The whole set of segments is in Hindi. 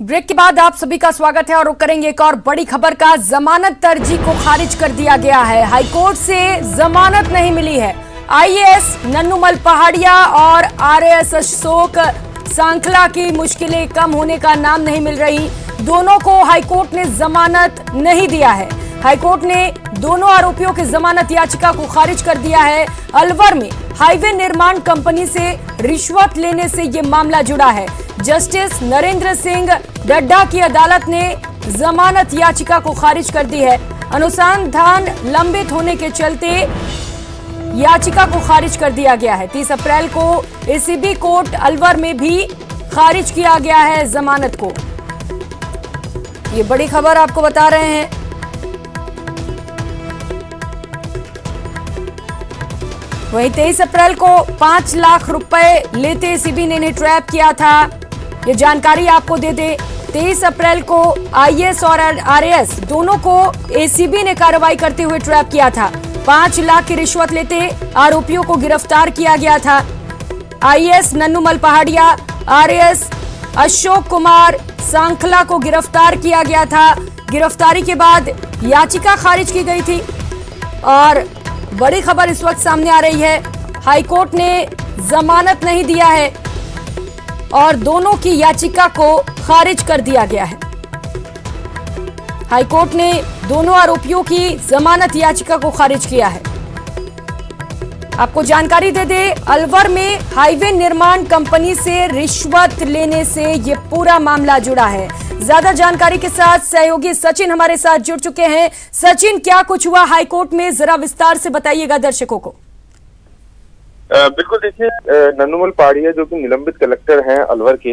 ब्रेक के बाद आप सभी का स्वागत है और रुक करेंगे एक और बड़ी खबर का। जमानत अर्जी को खारिज कर दिया गया है। हाईकोर्ट से जमानत नहीं मिली है। आईएएस नन्नूमल पहाड़िया और आरएएस अशोक सांखला की मुश्किलें कम होने का नाम नहीं मिल रही। दोनों को हाईकोर्ट ने जमानत नहीं दिया है। हाईकोर्ट ने दोनों आरोपियों की जमानत याचिका को खारिज कर दिया है। अलवर में हाईवे निर्माण कंपनी से रिश्वत लेने से ये मामला जुड़ा है। जस्टिस नरेंद्र सिंह डड्डा की अदालत ने जमानत याचिका को खारिज कर दी है। अनुसंधान लंबित होने के चलते याचिका को खारिज कर दिया गया है। 30 अप्रैल को एसीबी कोर्ट अलवर में भी खारिज किया गया है जमानत को। ये बड़ी खबर आपको बता रहे हैं। वहीं 23 अप्रैल को 5 लाख रुपए लेते एसीबी ने इन्हें ट्रैप किया था। ये जानकारी आपको दे दे। 23 अप्रैल को आईएएस और आरएएस दोनों को एसीबी ने कार्रवाई करते हुए ट्रैप किया था। 5 लाख की रिश्वत लेते आरोपियों को गिरफ्तार किया गया था। आईएएस नन्नूमल पहाड़िया, आरएएस अशोक कुमार सांखला को गिरफ्तार किया गया था। गिरफ्तारी के बाद याचिका खारिज की गई थी और बड़ी खबर इस वक्त सामने आ रही है। हाईकोर्ट ने जमानत नहीं दिया है और दोनों की याचिका को खारिज कर दिया गया है। हाईकोर्ट ने दोनों आरोपियों की जमानत याचिका को खारिज किया है। आपको जानकारी दे दे, अलवर में हाईवे निर्माण कंपनी से रिश्वत लेने से ये पूरा मामला जुड़ा है। ज्यादा जानकारी के साथ सहयोगी सचिन हमारे साथ जुड़ चुके हैं। सचिन, क्या कुछ हुआ हाईकोर्ट में, जरा विस्तार से बताइएगा दर्शकों को। बिल्कुल, देखिए, नन्नूमल पहाड़िया जो कि निलंबित कलेक्टर हैं अलवर के,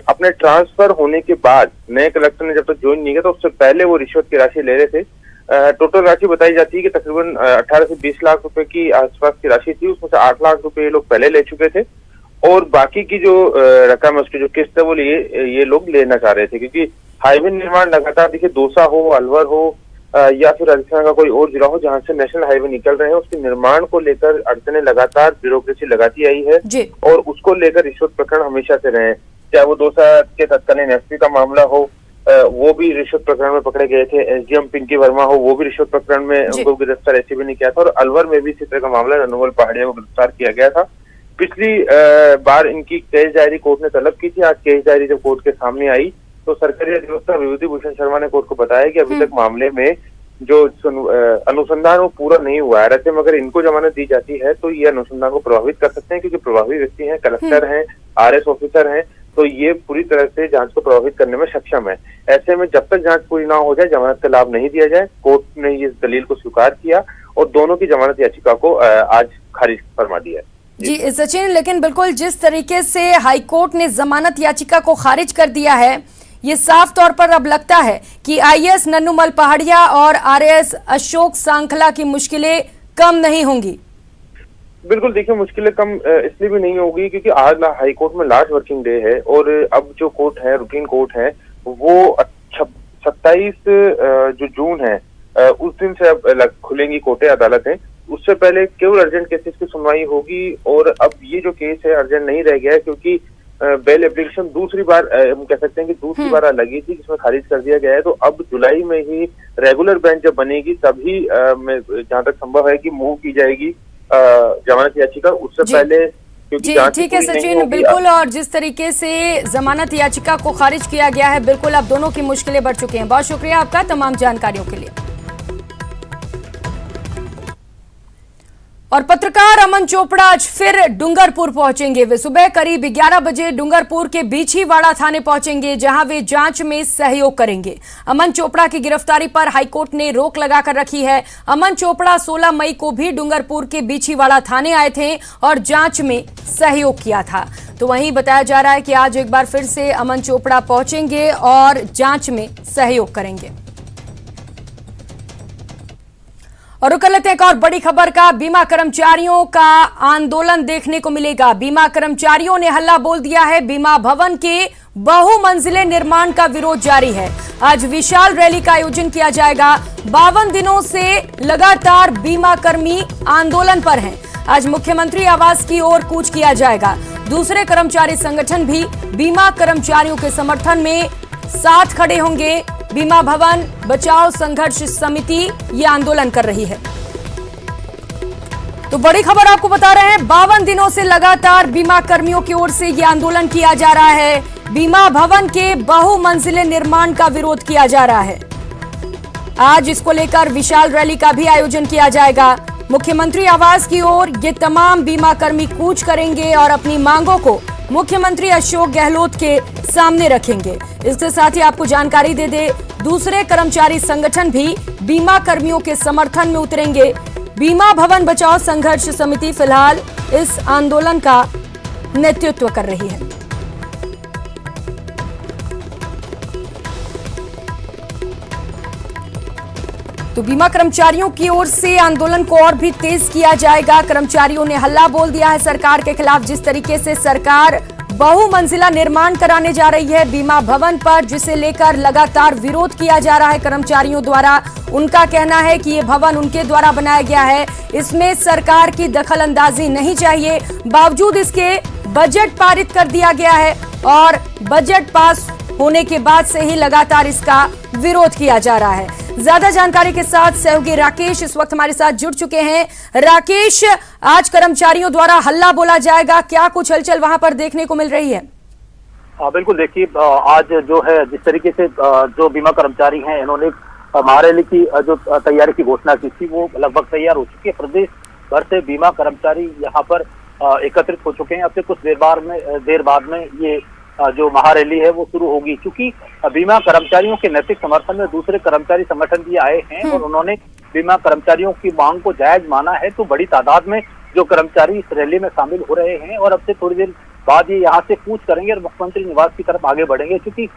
अपने ट्रांसफर होने के बाद नए कलेक्टर ने जब तक ज्वाइन नहीं किया तो उससे पहले वो रिश्वत की राशि ले रहे थे। टोटल राशि बताई जाती है कि तकरीबन 18 से 20 लाख रुपए की आसपास की राशि थी। उसमें से 8 लाख रुपए ये लोग पहले ले चुके थे और बाकी की जो रकम है, उसकी जो किस्त है, वो ये लोग लेना चाह रहे थे। क्योंकि हाईवे निर्माण लगातार, देखिए, दौसा हो, अलवर हो या फिर राजस्थान का कोई और जिला हो जहां से नेशनल हाईवे निकल रहे हैं, उसके निर्माण को लेकर अड़चने लगातार ब्यूरोक्रेसी लगाती आई है और उसको लेकर रिश्वत प्रकरण हमेशा से रहे हैं। चाहे वो दौसा के तत्कालीन एसपी का मामला हो, वो भी रिश्वत प्रकरण में पकड़े गए थे। एसडीएम पिंकी वर्मा हो, वो भी रिश्वत प्रकरण में उनको गिरफ्तार एसीबी ने किया था। और अलवर में भी इसी तरह का मामला नन्नूमल पहाड़िया को गिरफ्तार किया गया था। पिछली बार इनकी केस डायरी कोर्ट ने तलब की थी। आज केस डायरी जब कोर्ट के सामने आई तो सरकारी अधिवक्ता विभूति भूषण शर्मा ने कोर्ट को बताया कि अभी तक मामले में जो अनुसंधान वो पूरा नहीं हुआ है। ऐसे में अगर इनको जमानत दी जाती है तो ये अनुसंधान को प्रभावित कर सकते हैं, क्योंकि प्रभावी व्यक्ति हैं, कलेक्टर हैं, आरएस ऑफिसर हैं, तो ये पूरी तरह से जांच को प्रभावित करने में सक्षम है। ऐसे में जब तक जांच पूरी ना हो जाए, जमानत का लाभ नहीं दिया जाए। कोर्ट ने इस दलील को स्वीकार किया और दोनों की जमानत याचिका को आज खारिज फरमा दिया है। जी सचिन, लेकिन बिल्कुल जिस तरीके से हाईकोर्ट ने जमानत याचिका को खारिज कर दिया है, ये साफ तौर पर अब लगता है कि आईएएस नन्नूमल पहाड़िया और आरएएस अशोक सांखला की मुश्किलें कम नहीं होंगी। बिल्कुल, देखिए, मुश्किलें कम इसलिए भी नहीं होगी क्योंकि आज हाईकोर्ट में लास्ट वर्किंग डे है और अब जो कोर्ट है, रूटीन कोर्ट है, वो 27 जो जून है उस दिन से अब खुलेंगी कोर्टें, अदालतें। उससे पहले केवल अर्जेंट केसेस की सुनवाई होगी और अब ये जो केस है अर्जेंट नहीं रह गया है, क्योंकि बेल एप्लीकेशन दूसरी बार, हम कह सकते हैं कि दूसरी बार लगी थी, जिसमें खारिज कर दिया गया है। तो अब जुलाई में ही रेगुलर बेंच जब बनेगी तभी जहां तक संभव है कि मूव की जाएगी जमानत याचिका। उससे पहले जी ठीक है सचिन, बिल्कुल। और जिस तरीके से जमानत याचिका को खारिज किया गया है, बिल्कुल अब दोनों की मुश्किलें बढ़ चुकी हैं। बहुत शुक्रिया आपका तमाम जानकारियों के लिए। और पत्रकार अमन चोपड़ा आज फिर डूंगरपुर पहुंचेंगे। वे सुबह करीब 11 बजे डूंगरपुर के बीछीवाड़ा थाने पहुंचेंगे, जहां वे जांच में सहयोग करेंगे। अमन चोपड़ा की गिरफ्तारी पर हाईकोर्ट ने रोक लगाकर रखी है। अमन चोपड़ा 16 मई को भी डूंगरपुर के बीछीवाड़ा थाने आए थे और जांच में सहयोग किया था। तो वहीं बताया जा रहा है कि आज एक बार फिर से अमन चोपड़ा पहुंचेंगे और जांच में सहयोग करेंगे। और रुक लेते हैं एक और बड़ी खबर का। बीमा कर्मचारियों का आंदोलन देखने को मिलेगा। बीमा कर्मचारियों ने हल्ला बोल दिया है। बीमा भवन के बहुमंजिले निर्माण का विरोध जारी है। आज विशाल रैली का आयोजन किया जाएगा। 52 दिनों से लगातार बीमा कर्मी आंदोलन पर हैं। आज मुख्यमंत्री आवास की ओर कूच किया जाएगा। दूसरे कर्मचारी संगठन भी बीमा कर्मचारियों के समर्थन में साथ खड़े होंगे। बीमा भवन बचाओ संघर्ष समिति ये आंदोलन कर रही है। तो बड़ी खबर आपको बता रहे हैं, 52 दिनों से लगातार बीमा कर्मियों की ओर से यह आंदोलन किया जा रहा है। बीमा भवन के बहुमंजिले निर्माण का विरोध किया जा रहा है। आज इसको लेकर विशाल रैली का भी आयोजन किया जाएगा। मुख्यमंत्री आवास की ओर ये तमाम बीमा कर्मी कूच करेंगे और अपनी मांगों को मुख्यमंत्री अशोक गहलोत के सामने रखेंगे। इसके साथ ही आपको जानकारी दे दे, दूसरे कर्मचारी संगठन भी बीमा कर्मियों के समर्थन में उतरेंगे। बीमा भवन बचाओ संघर्ष समिति फिलहाल इस आंदोलन का नेतृत्व कर रही है। तो बीमा कर्मचारियों की ओर से आंदोलन को और भी तेज किया जाएगा। कर्मचारियों ने हल्ला बोल दिया है सरकार के खिलाफ। जिस तरीके से सरकार बहुमंजिला निर्माण कराने जा रही है बीमा भवन पर, जिसे लेकर लगातार विरोध किया जा रहा है कर्मचारियों द्वारा। उनका कहना है कि ये भवन उनके द्वारा बनाया गया है, इसमें सरकार की दखलंदाजी नहीं चाहिए। बावजूद इसके बजट पारित कर दिया गया है और बजट पास होने के बाद से ही लगातार इसका विरोध किया जा रहा है। ज्यादा जानकारी के साथ सहयोगी राकेश इस वक्त हमारे साथ जुड़ चुके हैं। राकेश, आज कर्मचारियों द्वारा हल्ला बोला जाएगा, क्या कुछ हलचल वहां पर देखने को मिल रही है? बिल्कुल, देखिए आज जो है जिस तरीके से जो बीमा कर्मचारी हैं इन्होंने महारैली की जो तैयारी की घोषणा की थी वो लगभग तैयार हो चुकी है। प्रदेश भर से बीमा कर्मचारी यहाँ पर एकत्रित हो चुके हैं। अब से कुछ देर बाद में ये जो महारैली है वो शुरू होगी, क्योंकि बीमा कर्मचारियों के नैतिक समर्थन में दूसरे कर्मचारी संगठन भी आए हैं और उन्होंने बीमा कर्मचारियों की मांग को जायज माना है। तो बड़ी तादाद में जो कर्मचारी इस रैली में शामिल हो रहे हैं और अब से थोड़ी देर बाद ये यहाँ से कूच करेंगे और मुख्यमंत्री निवास की तरफ आगे बढ़ेंगे, क्योंकि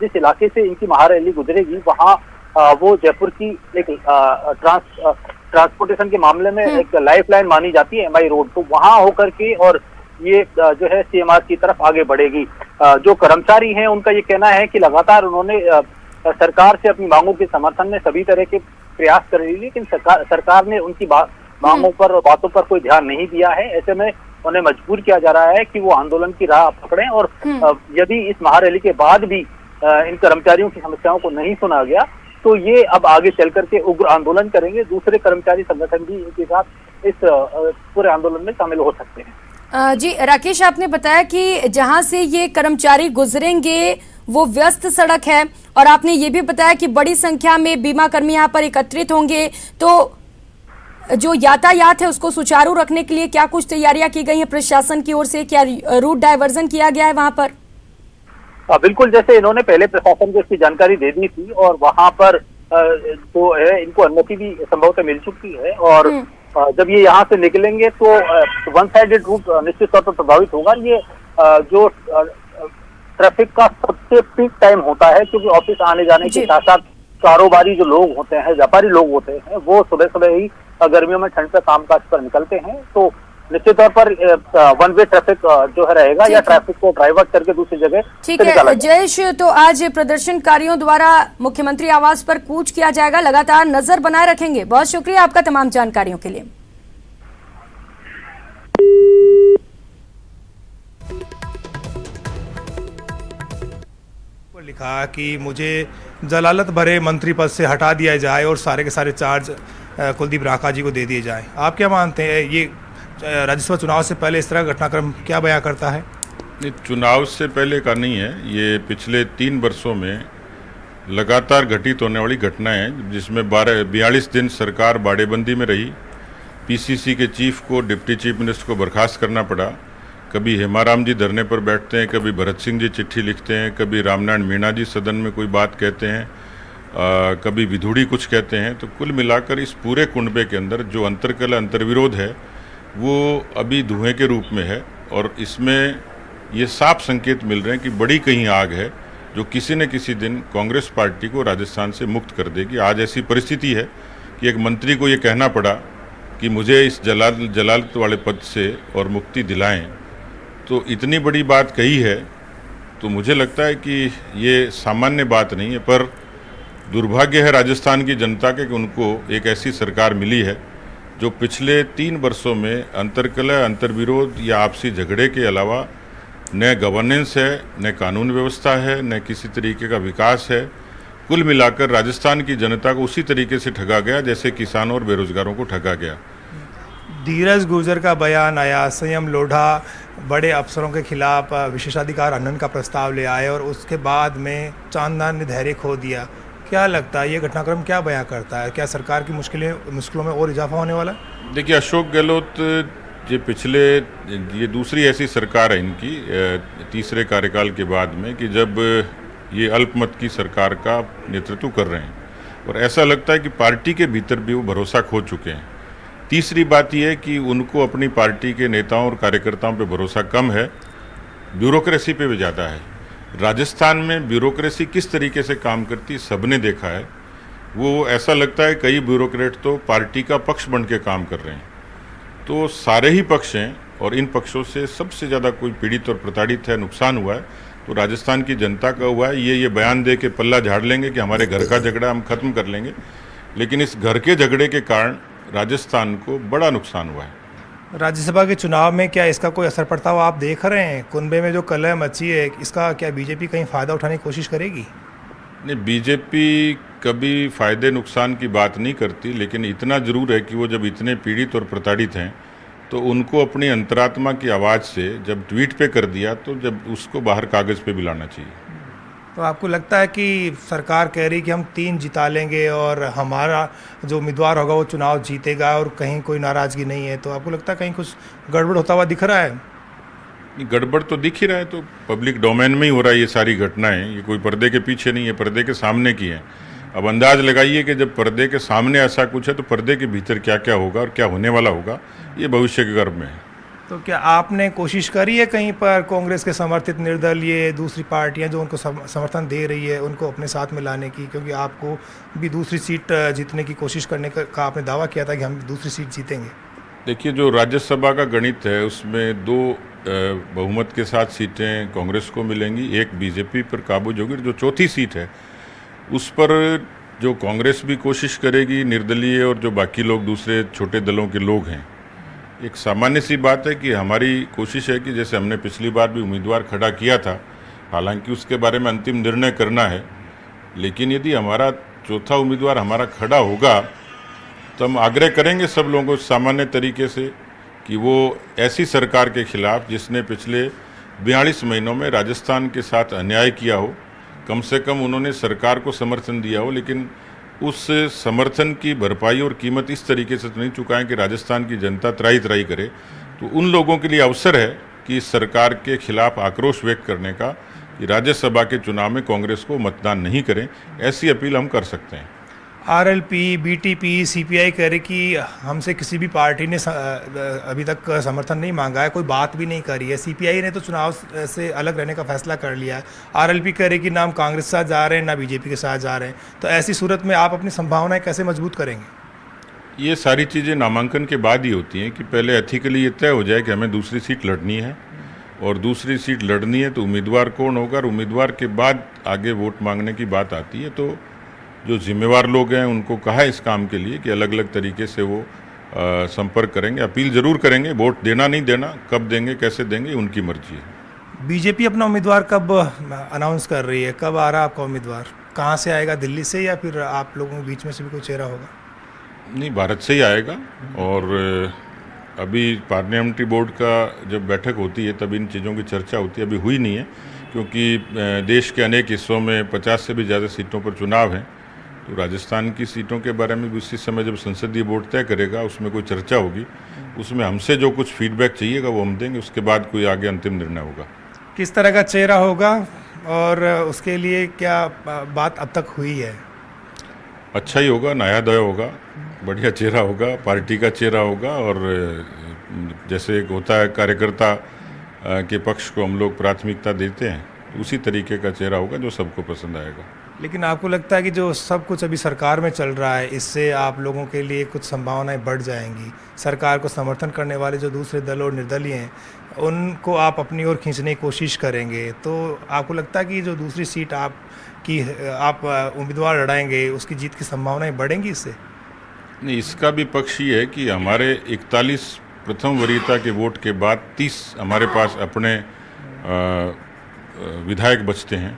जिस इलाके से इनकी महारैली गुजरेगी वहाँ वो जयपुर की एक ट्रांसपोर्टेशन के मामले में एक लाइफलाइन मानी जाती है, एमआई रोड। तो वहाँ होकर के और ये जो है सीएमआर की तरफ आगे बढ़ेगी। जो कर्मचारी हैं उनका ये कहना है कि लगातार उन्होंने सरकार से अपनी मांगों के समर्थन में सभी तरह के प्रयास कर रही है, लेकिन सरकार ने उनकी मांगों पर बातों पर कोई ध्यान नहीं दिया है। ऐसे में उन्हें मजबूर किया जा रहा है कि वो आंदोलन की राह पकड़ें और यदि इस महारैली के बाद भी इन कर्मचारियों की समस्याओं को नहीं सुना गया तो ये अब आगे चल करके उग्र आंदोलन करेंगे। दूसरे कर्मचारी संगठन भी इनके साथ इस पूरे आंदोलन में शामिल हो सकते हैं। जी राकेश, आपने बताया कि जहां से ये कर्मचारी गुजरेंगे वो व्यस्त सड़क है और आपने ये भी बताया कि बड़ी संख्या में बीमा कर्मी यहाँ पर एकत्रित होंगे। तो जो यातायात है उसको सुचारू रखने के लिए क्या कुछ तैयारियां की गई हैं प्रशासन की ओर से? क्या रूट डायवर्जन किया गया है वहां पर? बिल्कुल, जैसे इन्होंने पहले प्रशासन को इसकी जानकारी दे दी थी और वहां पर तो है इनको अनुमति भी संभवतः मिल चुकी है और जब ये यहाँ से निकलेंगे तो वन साइडेड रूट निश्चित तौर पर प्रभावित होगा। ये जो ट्रैफिक का सबसे पीक टाइम होता है, क्योंकि ऑफिस आने जाने के साथ साथ कारोबारी जो लोग होते हैं, व्यापारी लोग होते हैं, वो सुबह सुबह ही गर्मियों में ठंड से कामकाज पर निकलते हैं। तो निश्चित तौर पर वन वे ट्रैफिक जो है रहेगा या ट्रैफिक को डाइवर्ट करके दूसरी जगह। ठीक है जयेश, तो आज प्रदर्शनकारियों द्वारा मुख्यमंत्री आवास पर कूच किया जाएगा, लगातार नजर बनाए रखेंगे। बहुत शुक्रिया आपका तमाम जानकारियों के लिए। लिखा कि मुझे जलालत भरे मंत्री पद से हटा दिया जाए और सारे के सारे चार्ज कुलदीप राका जी को दे दिए जाए। आप क्या मानते हैं, ये राज्यसभा चुनाव से पहले इस तरह घटनाक्रम क्या बयां करता है? नहीं, चुनाव से पहले का नहीं है, ये पिछले 3 वर्षों में लगातार घटित होने वाली घटनाएं हैं, जिसमें 42 दिन सरकार बाड़ेबंदी में रही। पीसीसी के चीफ को, डिप्टी चीफ मिनिस्टर को बर्खास्त करना पड़ा। कभी हेमाराम जी धरने पर बैठते हैं, कभी भरत सिंह जी चिट्ठी लिखते हैं, कभी रामनारायण मीणा जी सदन में कोई बात कहते हैं, कभी विधुड़ी कुछ कहते हैं। तो कुल मिलाकर इस पूरे कुंडबे के अंदर जो अंतरकलह अंतर्विरोध है वो अभी धुएं के रूप में है और इसमें ये साफ संकेत मिल रहे हैं कि बड़ी कहीं आग है जो किसी न किसी दिन कांग्रेस पार्टी को राजस्थान से मुक्त कर देगी। आज ऐसी परिस्थिति है कि एक मंत्री को ये कहना पड़ा कि मुझे इस जलालत वाले पद से और मुक्ति दिलाएं। तो इतनी बड़ी बात कही है तो मुझे लगता है कि ये सामान्य बात नहीं है, पर दुर्भाग्य है राजस्थान की जनता के कि उनको एक ऐसी सरकार मिली है जो पिछले 3 वर्षों में अंतरकलह, अंतर्विरोध या आपसी झगड़े के अलावा न गवर्नेंस है, न कानून व्यवस्था है, न किसी तरीके का विकास है। कुल मिलाकर राजस्थान की जनता को उसी तरीके से ठगा गया जैसे किसानों और बेरोजगारों को ठगा गया। धीरज गुर्जर का बयान आया, संयम लोढ़ा बड़े अफसरों के खिलाफ विशेषाधिकार हनन का प्रस्ताव ले आए और उसके बाद में चांदना ने धैर्य खो दिया। क्या लगता है ये घटनाक्रम क्या बयां करता है? क्या सरकार की मुश्किलों में और इजाफा होने वाला है? देखिए, अशोक गहलोत ये दूसरी ऐसी सरकार है इनकी तीसरे कार्यकाल के बाद में कि जब ये अल्पमत की सरकार का नेतृत्व कर रहे हैं और ऐसा लगता है कि पार्टी के भीतर भी वो भरोसा खो चुके हैं। तीसरी बात यह है कि उनको अपनी पार्टी के नेताओं और कार्यकर्ताओं पे भरोसा कम है, ब्यूरोक्रेसी पे भी ज़्यादा है। राजस्थान में ब्यूरोक्रेसी किस तरीके से काम करती सबने देखा है। वो ऐसा लगता है कई ब्यूरोक्रेट तो पार्टी का पक्ष बन के काम कर रहे हैं। तो सारे ही पक्ष हैं और इन पक्षों से सबसे ज़्यादा कोई पीड़ित और प्रताड़ित है, नुकसान हुआ है तो राजस्थान की जनता का हुआ है। ये बयान दे के पल्ला झाड़ लेंगे कि हमारे घर का झगड़ा हम खत्म कर लेंगे, लेकिन इस घर के झगड़े के कारण राजस्थान को बड़ा नुकसान हुआ है। राज्यसभा के चुनाव में क्या इसका कोई असर पड़ता हुआ आप देख रहे हैं? कुनबे में जो कलह मची है, इसका क्या बीजेपी कहीं फ़ायदा उठाने की कोशिश करेगी? नहीं, बीजेपी कभी फ़ायदे नुकसान की बात नहीं करती, लेकिन इतना ज़रूर है कि वो जब इतने पीड़ित और प्रताड़ित हैं तो उनको अपनी अंतरात्मा की आवाज़ से जब ट्वीट पे कर दिया तो जब उसको बाहर कागज़ पे भी लाना चाहिए। तो आपको लगता है कि सरकार कह रही कि हम 3 जिता लेंगे और हमारा जो उम्मीदवार होगा वो चुनाव जीतेगा और कहीं कोई नाराज़गी नहीं है, तो आपको लगता है कहीं कुछ गड़बड़ होता हुआ दिख रहा है? गड़बड़ तो दिख ही रहा है, तो पब्लिक डोमेन में ही हो रहा है ये सारी घटनाएं। ये कोई पर्दे के पीछे नहीं है, पर्दे के सामने की है। अब अंदाज लगाइए कि जब पर्दे के सामने ऐसा कुछ है तो पर्दे के भीतर क्या क्या होगा और क्या होने वाला होगा, ये भविष्य के गर्भ में है। तो क्या आपने कोशिश करी है कहीं पर कांग्रेस के समर्थित निर्दलीय दूसरी पार्टियां जो उनको समर्थन दे रही है उनको अपने साथ में लाने की? क्योंकि आपको भी दूसरी सीट जीतने की कोशिश करने का आपने दावा किया था कि हम दूसरी सीट जीतेंगे। देखिए, जो राज्यसभा का गणित है उसमें 2 बहुमत के साथ सीटें कांग्रेस को मिलेंगी, एक बीजेपी पर काबू होगी। जो चौथी सीट है उस पर जो कांग्रेस भी कोशिश करेगी, निर्दलीय और जो बाकी लोग दूसरे छोटे दलों के लोग हैं। एक सामान्य सी बात है कि हमारी कोशिश है कि जैसे हमने पिछली बार भी उम्मीदवार खड़ा किया था, हालांकि उसके बारे में अंतिम निर्णय करना है, लेकिन यदि हमारा चौथा उम्मीदवार हमारा खड़ा होगा तो हम आग्रह करेंगे सब लोगों को सामान्य तरीके से कि वो ऐसी सरकार के खिलाफ जिसने पिछले 42 महीनों में राजस्थान के साथ अन्याय किया हो, कम से कम उन्होंने सरकार को समर्थन दिया हो, लेकिन उस समर्थन की भरपाई और कीमत इस तरीके से तो नहीं चुकाएं कि राजस्थान की जनता त्राही त्राही करे। तो उन लोगों के लिए अवसर है कि इस सरकार के खिलाफ आक्रोश व्यक्त करने का, कि राज्यसभा के चुनाव में कांग्रेस को मतदान नहीं करें। ऐसी अपील हम कर सकते हैं। आरएलपी, बीटीपी, सीपीआई कह रहे कि हमसे किसी भी पार्टी ने अभी तक समर्थन नहीं मांगा है, कोई बात भी नहीं करी है। सीपीआई ने तो चुनाव से अलग रहने का फैसला कर लिया है। आरएलपी कह रहे कि ना हम कांग्रेस के साथ जा रहे हैं ना बीजेपी के साथ जा रहे हैं। तो ऐसी सूरत में आप अपनी संभावनाएं कैसे मजबूत करेंगे? ये सारी चीज़ें नामांकन के बाद ही होती हैं कि पहले एथिकली ये तय हो जाए कि हमें दूसरी सीट लड़नी है, और दूसरी सीट लड़नी है तो उम्मीदवार कौन होगा, और उम्मीदवार के बाद आगे वोट मांगने की बात आती है। तो जो जिम्मेवार लोग हैं उनको कहा है इस काम के लिए कि अलग अलग तरीके से वो संपर्क करेंगे, अपील जरूर करेंगे। वोट देना नहीं देना, कब देंगे कैसे देंगे, उनकी मर्जी है। बीजेपी अपना उम्मीदवार कब अनाउंस कर रही है? कब आ रहा है आपका उम्मीदवार? कहाँ से आएगा, दिल्ली से या फिर आप लोगों के बीच में से भी कोई चेहरा होगा? नहीं, भारत से ही आएगा। और अभी पार्लियामेंट्री बोर्ड का जब बैठक होती है तब इन चीज़ों की चर्चा होती है, अभी हुई नहीं है क्योंकि देश के अनेक हिस्सों में 50 से भी ज़्यादा सीटों पर चुनाव हैं। तो राजस्थान की सीटों के बारे में भी उसी समय जब संसदीय बोर्ड तय करेगा उसमें कोई चर्चा होगी, उसमें हमसे जो कुछ फीडबैक चाहिएगा वो हम देंगे, उसके बाद कोई आगे अंतिम निर्णय होगा। किस तरह का चेहरा होगा और उसके लिए क्या बात अब तक हुई है? अच्छा ही होगा, नया दया होगा, बढ़िया चेहरा होगा, पार्टी का चेहरा होगा। और जैसे एक होता है कार्यकर्ता के पक्ष को हम लोग प्राथमिकता देते हैं, उसी तरीके का चेहरा होगा जो सबको पसंद आएगा। लेकिन आपको लगता है कि जो सब कुछ अभी सरकार में चल रहा है इससे आप लोगों के लिए कुछ संभावनाएं बढ़ जाएंगी? सरकार को समर्थन करने वाले जो दूसरे दल और निर्दलीय हैं उनको आप अपनी ओर खींचने की कोशिश करेंगे, तो आपको लगता है कि जो दूसरी सीट आप उम्मीदवार लड़ाएंगे उसकी जीत की संभावनाएं बढ़ेंगी इससे? नहीं, इसका भी पक्ष ये है कि हमारे 41 प्रथम वरीयता के वोट के बाद 30 हमारे पास अपने विधायक बचते हैं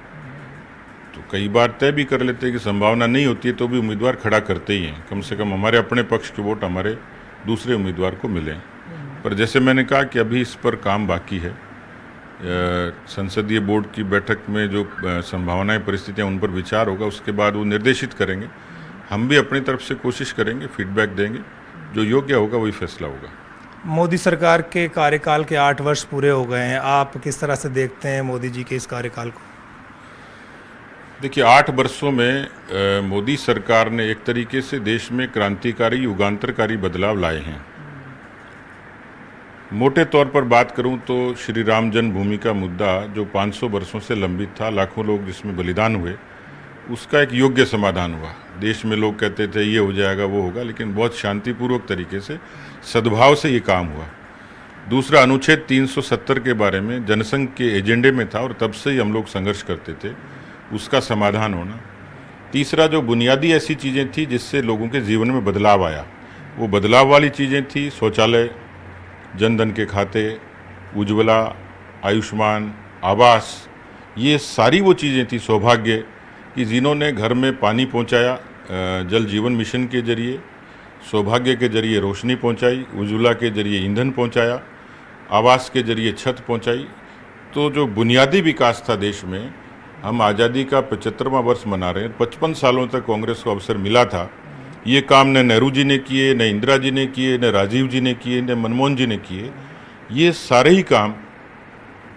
तो कई बार तय भी कर लेते हैं कि संभावना नहीं होती है तो भी उम्मीदवार खड़ा करते ही हैं, कम से कम हमारे अपने पक्ष के वोट हमारे दूसरे उम्मीदवार को मिलें। पर जैसे मैंने कहा कि अभी इस पर काम बाकी है। संसदीय बोर्ड की बैठक में जो संभावनाएं परिस्थितियां उन पर विचार होगा, उसके बाद वो निर्देशित करेंगे। हम भी अपनी तरफ से कोशिश करेंगे, फीडबैक देंगे, जो योग्य होगा वही फैसला होगा। मोदी सरकार के कार्यकाल के 8 वर्ष पूरे हो गए हैं, आप किस तरह से देखते हैं मोदी जी के इस कार्यकाल को? देखिए, 8 वर्षों में मोदी सरकार ने एक तरीके से देश में क्रांतिकारी युगांतरकारी बदलाव लाए हैं। मोटे तौर पर बात करूं तो श्री राम जन्मभूमि का मुद्दा जो 500 वर्षों से लंबित था, लाखों लोग जिसमें बलिदान हुए, उसका एक योग्य समाधान हुआ। देश में लोग कहते थे ये हो जाएगा वो होगा, लेकिन बहुत शांतिपूर्वक तरीके से सद्भाव से ये काम हुआ। दूसरा, अनुच्छेद 370 के बारे में जनसंघ के एजेंडे में था और तब से ही हम लोग संघर्ष करते थे, उसका समाधान होना। तीसरा, जो बुनियादी ऐसी चीज़ें थी जिससे लोगों के जीवन में बदलाव आया, वो बदलाव वाली चीज़ें थी शौचालय, जनधन के खाते, उज्ज्वला, आयुष्मान, आवास, ये सारी वो चीज़ें थी, सौभाग्य, कि जिन्होंने घर में पानी पहुंचाया, जल जीवन मिशन के जरिए, सौभाग्य के जरिए रोशनी पहुंचाई, उज्ज्वला के जरिए ईंधन पहुंचाया, आवास के जरिए छत पहुंचाई। तो जो बुनियादी विकास था देश में, हम आज़ादी का 75वां वर्ष मना रहे हैं। 55 सालों तक कांग्रेस को अवसर मिला था। ये काम न नेहरू जी ने किए, न इंदिरा जी ने किए, न राजीव जी ने किए, न मनमोहन जी ने किए। ये सारे ही काम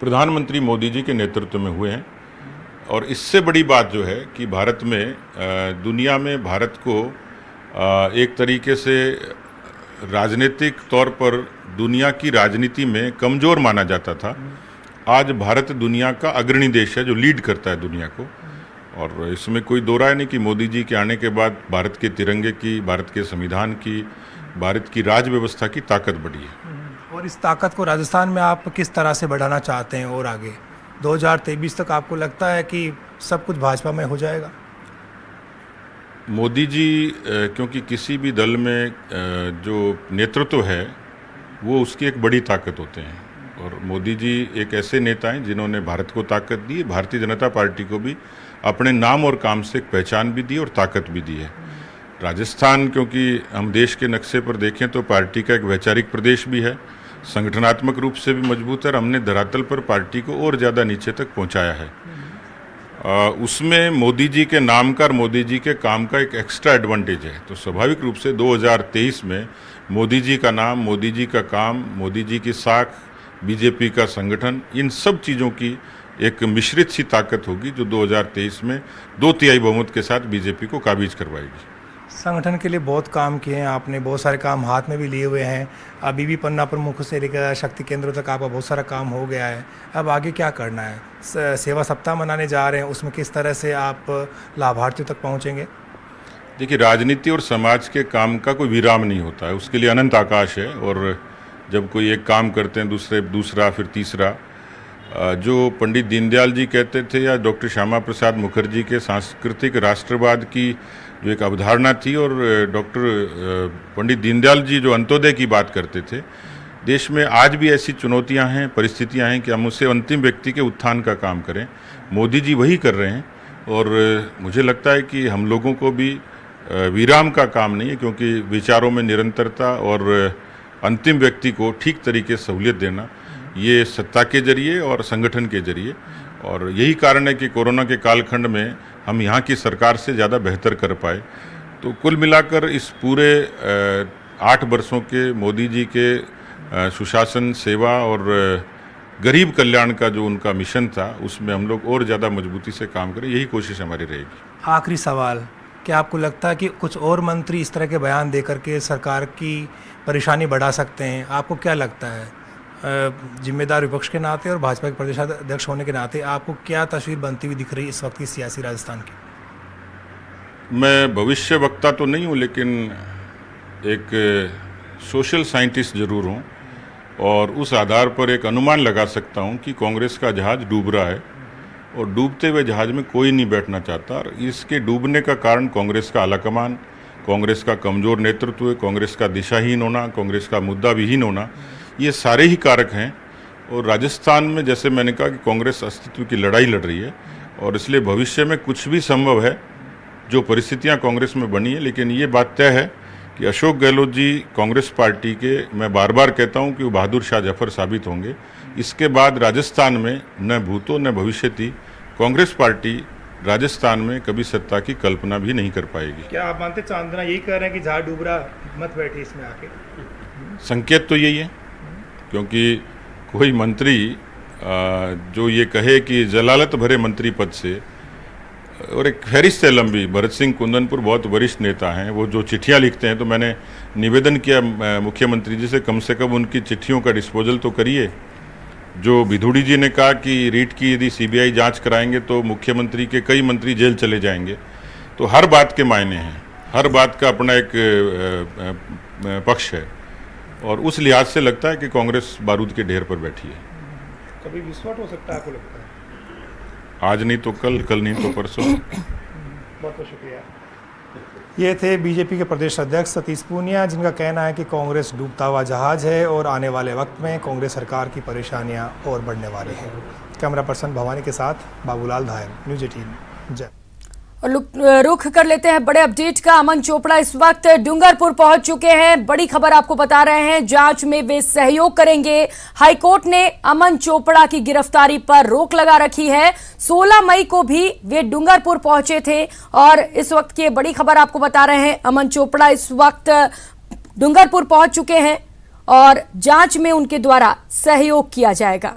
प्रधानमंत्री मोदी जी के नेतृत्व में हुए हैं। और इससे बड़ी बात जो है कि भारत में, दुनिया में भारत को एक तरीके से राजनीतिक तौर पर दुनिया की राजनीति में कमज़ोर माना जाता था। आज भारत दुनिया का अग्रणी देश है जो लीड करता है दुनिया को, और इसमें कोई दो राय नहीं कि मोदी जी के आने के बाद भारत के तिरंगे की, भारत के संविधान की, भारत की राज व्यवस्था की ताकत बढ़ी है। और इस ताकत को राजस्थान में आप किस तरह से बढ़ाना चाहते हैं और आगे 2023 तक आपको लगता है कि सब कुछ भाजपा में हो जाएगा? मोदी जी, क्योंकि किसी भी दल में जो नेतृत्व है वो उसकी एक बड़ी ताकत होते हैं, और मोदी जी एक ऐसे नेता हैं जिन्होंने भारत को ताकत दी, भारतीय जनता पार्टी को भी अपने नाम और काम से एक पहचान भी दी और ताकत भी दी है। राजस्थान, क्योंकि हम देश के नक्शे पर देखें तो पार्टी का एक वैचारिक प्रदेश भी है, संगठनात्मक रूप से भी मजबूत है, और हमने धरातल पर पार्टी को और ज़्यादा नीचे तक पहुंचाया है। उसमें मोदी जी के नाम का और मोदी जी के काम का एक एक्स्ट्रा एडवांटेज है। तो स्वाभाविक रूप से 2023 में मोदी जी का नाम, मोदी जी का काम, मोदी जी की साख, बीजेपी का संगठन, इन सब चीज़ों की एक मिश्रित सी ताकत होगी जो 2023 में 2/3 बहुमत के साथ बीजेपी को काबिज करवाएगी। संगठन के लिए बहुत काम किए हैं आपने, बहुत सारे काम हाथ में भी लिए हुए हैं। अभी भी पन्ना प्रमुख से लेकर शक्ति केंद्रों तक आपका बहुत सारा काम हो गया है। अब आगे क्या करना है? सेवा सप्ताह मनाने जा रहे हैं, उसमें किस तरह से आप लाभार्थियों तक पहुंचेंगे? देखिए, राजनीति और समाज के काम का कोई विराम नहीं होता है, उसके लिए अनंत आकाश है। और जब कोई एक काम करते हैं दूसरा फिर तीसरा, जो पंडित दीनदयाल जी कहते थे या डॉक्टर श्यामा प्रसाद मुखर्जी के सांस्कृतिक राष्ट्रवाद की जो एक अवधारणा थी, और डॉक्टर पंडित दीनदयाल जी जो अंत्योदय की बात करते थे, देश में आज भी ऐसी चुनौतियां हैं, परिस्थितियां हैं कि हम उससे अंतिम व्यक्ति के उत्थान का काम करें। मोदी जी वही कर रहे हैं, और मुझे लगता है कि हम लोगों को भी विराम का काम नहीं है, क्योंकि विचारों में निरंतरता और अंतिम व्यक्ति को ठीक तरीके से सहूलियत देना, ये सत्ता के जरिए और संगठन के जरिए, और यही कारण है कि कोरोना के कालखंड में हम यहाँ की सरकार से ज़्यादा बेहतर कर पाए। तो कुल मिलाकर इस पूरे 8 वर्षों के मोदी जी के सुशासन, सेवा और गरीब कल्याण का जो उनका मिशन था, उसमें हम लोग और ज़्यादा मजबूती से काम करें, यही कोशिश हमारी रहेगी। आखिरी सवाल, क्या आपको लगता है कि कुछ और मंत्री इस तरह के बयान दे करके सरकार की परेशानी बढ़ा सकते हैं? आपको क्या लगता है, जिम्मेदार विपक्ष के नाते और भाजपा के प्रदेश अध्यक्ष होने के नाते आपको क्या तस्वीर बनती हुई दिख रही है इस वक्त की सियासी राजस्थान की? मैं भविष्य वक्ता तो नहीं हूँ, लेकिन एक सोशल साइंटिस्ट जरूर हूँ, और उस आधार पर एक अनुमान लगा सकता हूँ कि कांग्रेस का जहाज़ डूब रहा है, और डूबते हुए जहाज़ में कोई नहीं बैठना चाहता। और इसके डूबने का कारण कांग्रेस का आलाकमान, कांग्रेस का कमज़ोर नेतृत्व, कांग्रेस का दिशाहीन होना, कांग्रेस का मुद्दा विहीन होना, ये सारे ही कारक हैं और राजस्थान में जैसे मैंने कहा कि कांग्रेस अस्तित्व की लड़ाई लड़ रही है और इसलिए भविष्य में कुछ भी संभव है जो परिस्थितियां कांग्रेस में बनी है। लेकिन ये बात तय है कि अशोक गहलोत जी कांग्रेस पार्टी के, मैं बार बार कहता हूं कि वो बहादुर शाह जफर साबित होंगे। इसके बाद राजस्थान में न भूतो न भविष्यति कांग्रेस पार्टी राजस्थान में कभी सत्ता की कल्पना भी नहीं कर पाएगी। क्या आप मानते चांदना यही कह रहे हैं कि झाड़ डूबरा मत बैठे इसमें आके? संकेत तो यही है, क्योंकि कोई मंत्री जो ये कहे कि जलालत भरे मंत्री पद से, और एक फहरिस्त है लंबी, भरत सिंह कुंदनपुर बहुत वरिष्ठ नेता हैं, वो जो चिट्ठियां लिखते हैं, तो मैंने निवेदन किया मुख्यमंत्री जी से कम उनकी चिट्ठियों का डिस्पोजल तो करिए। जो भिधुड़ी जी ने कहा कि रीट की यदि सीबीआई जांच कराएंगे तो मुख्यमंत्री के कई मंत्री जेल चले जाएंगे, तो हर बात के मायने हैं, हर बात का अपना एक पक्ष है और उस लिहाज से लगता है कि कांग्रेस बारूद के ढेर पर बैठी है। कभी विस्फोट हो सकता है आपको लगता है? आज नहीं तो कल, कल नहीं तो परसों। बहुत बहुत शुक्रिया। ये थे बीजेपी के प्रदेश अध्यक्ष सतीश पूनिया, जिनका कहना है कि कांग्रेस डूबता हुआ जहाज है और आने वाले वक्त में कांग्रेस सरकार की परेशानियां और बढ़ने वाली हैं। कैमरा पर्सन भवानी के साथ बाबूलाल धायल, न्यूज़ 18 जय। और रुख कर लेते हैं बड़े अपडेट का। अमन चोपड़ा इस वक्त डूंगरपुर पहुंच चुके हैं। बड़ी खबर आपको बता रहे हैं, जांच में वे सहयोग करेंगे। हाईकोर्ट ने अमन चोपड़ा की गिरफ्तारी पर रोक लगा रखी है। 16 मई को भी वे डूंगरपुर पहुंचे थे और इस वक्त की बड़ी खबर आपको बता रहे हैं, अमन चोपड़ा इस वक्त डूंगरपुर पहुंच चुके हैं और जांच में उनके द्वारा सहयोग किया जाएगा।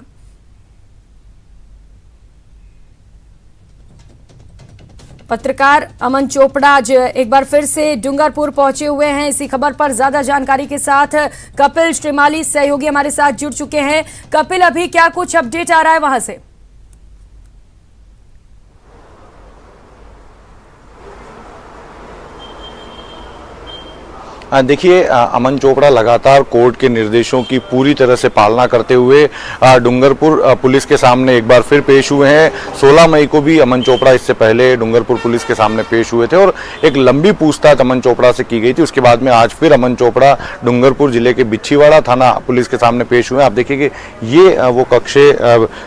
पत्रकार अमन चोपड़ा आज एक बार फिर से डूंगरपुर पहुंचे हुए हैं। इसी खबर पर ज्यादा जानकारी के साथ कपिल श्रीमाली सहयोगी हमारे साथ जुड़ चुके हैं। कपिल, अभी क्या कुछ अपडेट आ रहा है वहां से? देखिए, अमन चोपड़ा लगातार कोर्ट के निर्देशों की पूरी तरह से पालना करते हुए डूंगरपुर पुलिस के सामने एक बार फिर पेश हुए हैं। 16 मई को भी अमन चोपड़ा इससे पहले डूंगरपुर पुलिस के सामने पेश हुए थे और एक लंबी पूछताछ अमन चोपड़ा से की गई थी। उसके बाद में आज फिर अमन चोपड़ा डूंगरपुर जिले के बिच्छीवाड़ा थाना पुलिस के सामने पेश हुए हैं। आप देखिए कि ये वो कक्ष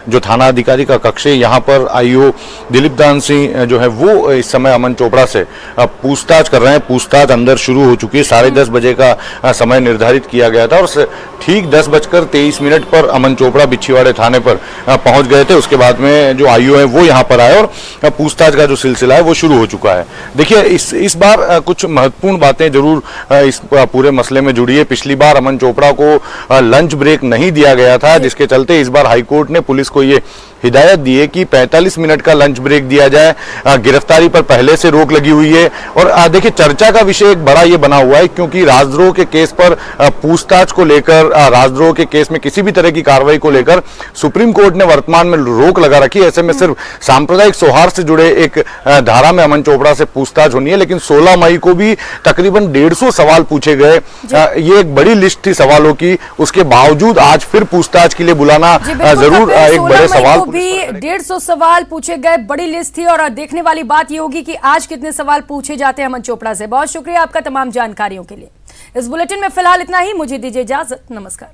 जो थाना अधिकारी का कक्ष है, यहाँ पर आईओ दिलीप दान सिंह जो है वो इस समय अमन चोपड़ा से पूछताछ कर रहे हैं। पूछताछ अंदर शुरू हो चुकी है। 10:30 बजे का समय निर्धारित किया गया था और ठीक 10:23 पर अमन चोपड़ा बिच्छीवाड़े थाने पर पहुंच गए थे। उसके बाद में जो आईओ है वो यहां पर आए और पूछताछ का जो सिलसिला है वो शुरू हो चुका है। देखिए, इस बार कुछ महत्वपूर्ण बातें जरूर इस पूरे मसले में जुड़ी है। पिछली बार अमन चोपड़ा को लंच ब्रेक नहीं दिया गया था, जिसके चलते इस बार हाईकोर्ट ने पुलिस को ये हिदायत दी है कि 45 मिनट का लंच ब्रेक दिया जाए। गिरफ्तारी पर पहले से रोक लगी हुई है और देखिए, चर्चा का विषय एक बड़ा ये बना हुआ है, क्योंकि राजद्रोह के केस पर पूछताछ को लेकर, राजद्रोह के केस में किसी भी तरह की कार्रवाई को लेकर सुप्रीम कोर्ट ने वर्तमान में रोक लगा रखी है। ऐसे में सिर्फ सांप्रदायिक सौहार्द से जुड़े एक धारा में अमन चोपड़ा से पूछताछ होनी है। लेकिन 16 मई को भी तकरीबन 150 सवाल पूछे गए। ये एक बड़ी लिस्ट थी सवालों की। उसके बावजूद आज फिर पूछताछ के लिए बुलाना जरूर एक बड़े सवाल भी 150 सवाल पूछे गए, बड़ी लिस्ट थी और देखने वाली बात यह होगी कि आज कितने सवाल पूछे जाते हैं अमन चोपड़ा से। बहुत शुक्रिया आपका तमाम जानकारियों के लिए। इस बुलेटिन में फिलहाल इतना ही। मुझे दीजिए इजाजत। नमस्कार।